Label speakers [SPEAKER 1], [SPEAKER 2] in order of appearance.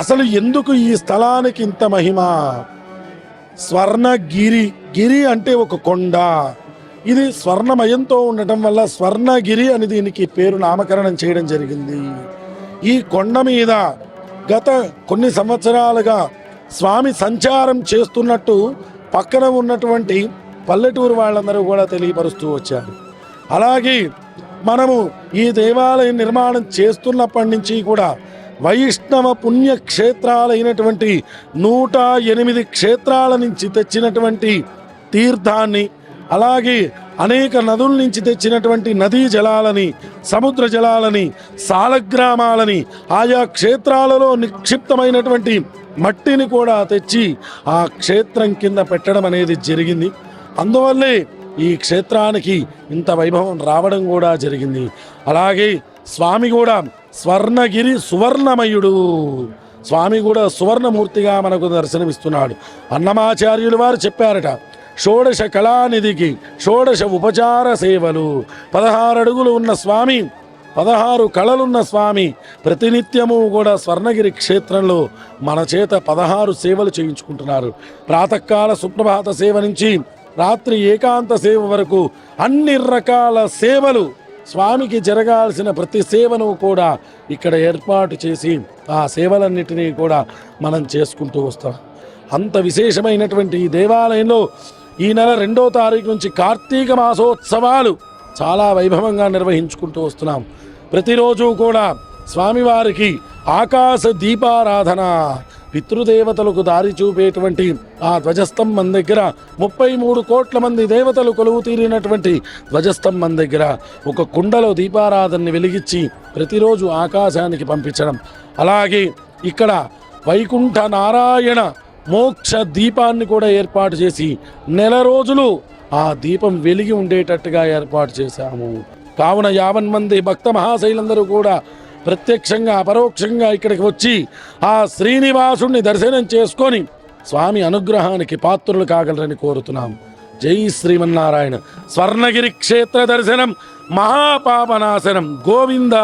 [SPEAKER 1] అసలు ఎందుకు ఈ స్థలానికి ఇంత మహిమ? స్వర్ణగిరి, గిరి అంటే ఒక కొండ. ఇది స్వర్ణమయంతో ఉండటం వల్ల స్వర్ణగిరి అని దీనికి పేరు నామకరణం చేయడం జరిగింది. ఈ కొండ మీద గత కొన్ని సంవత్సరాలుగా స్వామి సంచారం చేస్తున్నట్టు పక్కన ఉన్నటువంటి పల్లెటూరు వాళ్ళందరూ కూడా తెలియపరుస్తూ వచ్చారు. అలాగే మనము ఈ దేవాలయం నిర్మాణం చేస్తున్నప్పటి నుంచి కూడా వైష్ణవ పుణ్యక్షేత్రాలైనటువంటి 108 క్షేత్రాల నుంచి తెచ్చినటువంటి తీర్థాన్ని, అలాగే అనేక నదుల నుంచి తెచ్చినటువంటి నదీ జలాలని, సముద్ర జలాలని, సాలగ్రామాలని, ఆయా క్షేత్రాలలో నిక్షిప్తమైనటువంటి మట్టిని కూడా తెచ్చి ఆ క్షేత్రం కింద పెట్టడం అనేది జరిగింది. అందువల్లే ఈ క్షేత్రానికి ఇంత వైభవం రావడం కూడా జరిగింది. అలాగే స్వామి కూడా స్వర్ణగిరి సువర్ణమయుడు. స్వామి కూడా సువర్ణమూర్తిగా మనకు దర్శనమిస్తున్నాడు. అన్నమాచార్యులు వారు చెప్పారట, షోడశ కళానిధికి షోడశ ఉపచార సేవలు. 16 అడుగులు ఉన్న స్వామి, 16 కళలున్న స్వామి ప్రతినిత్యము కూడా స్వర్ణగిరి క్షేత్రంలో మన చేత 16 సేవలు చేయించుకుంటున్నారు. ప్రాతకాల సుప్రభాత సేవ నుంచి రాత్రి ఏకాంత సేవ వరకు అన్ని రకాల సేవలు, స్వామికి జరగాల్సిన ప్రతి సేవను కూడా ఇక్కడ ఏర్పాటు చేసి ఆ సేవలన్నిటినీ కూడా మనం చేసుకుంటూ వస్తాం. అంత విశేషమైనటువంటి ఈ దేవాలయంలో ఈ నెల 2వ తారీఖు నుంచి కార్తీక మాసోత్సవాలు చాలా వైభవంగా నిర్వహించుకుంటూ వస్తున్నాం. ప్రతిరోజు కూడా స్వామివారికి ఆకాశ దీపారాధన, పితృదేవతలకు దారి చూపేటువంటి ఆ ధ్వజస్తంభం దగ్గర 33 కోట్ల మంది దేవతలు కొలువు తీరినటువంటి ధ్వజస్తంభం దగ్గర ఒక కుండలో దీపారాధనని వెలిగించి ప్రతిరోజు ఆకాశానికి పంపించడం. అలాగే ఇక్కడ వైకుంఠ నారాయణ మోక్ష దీపాన్ని కూడా ఏర్పాటు చేసి నెల రోజులు ఆ దీపం వెలిగి ఉండేటట్టుగా ఏర్పాటు చేశాము. కావున 50 మంది భక్త మహాశైలందరూ కూడా ప్రత్యక్షంగా అపరోక్షంగా ఇక్కడికి వచ్చి ఆ శ్రీనివాసుడిని దర్శనం చేసుకొని స్వామి అనుగ్రహానికి పాత్రులు కాగలరని కోరుతున్నాం. జై శ్రీమన్నారాయణ. స్వర్ణగిరి క్షేత్ర దర్శనం మహాపాపనాశనం. గోవింద.